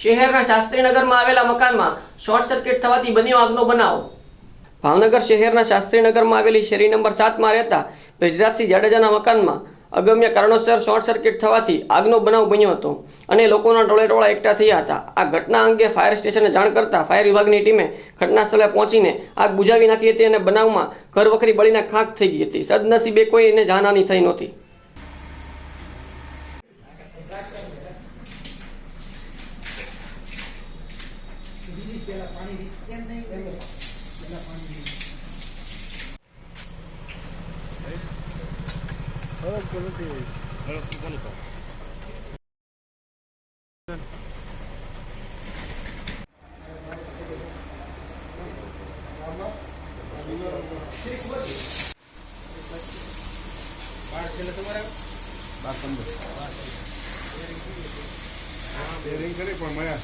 શહેરના શાસ્ત્રીનગરમાં આવેલા મકાનમાં શોર્ટ સર્કિટ થવાથી બન્યો આગનો બનાવ। ભાવનગર શહેરના શાસ્ત્રીનગરમાં આવેલી શેરી નંબર 7માં રહેતા બ્રિજરાજસિંહ જાડેજાના મકાનમાં અગમ્ય કારણોસર શોર્ટ સર્કિટ થવાથી આગનો બનાવ બન્યો હતો અને લોકોના ટોળેટોળા એકઠા થયા હતા। આ ઘટના અંગે ફાયર સ્ટેશને જાણ કરતા ફાયર વિભાગની ટીમે ઘટના સ્થળે પહોંચીને આગ બુઝાવી નાખી હતી અને બનાવમાં ઘરવખરી બળીને ખાખ થઈ ગઈ હતી। સદનસીબે કોઈને જાનહાની થઈ નહોતી। બેરિંગ કરી પણ મળ્યા.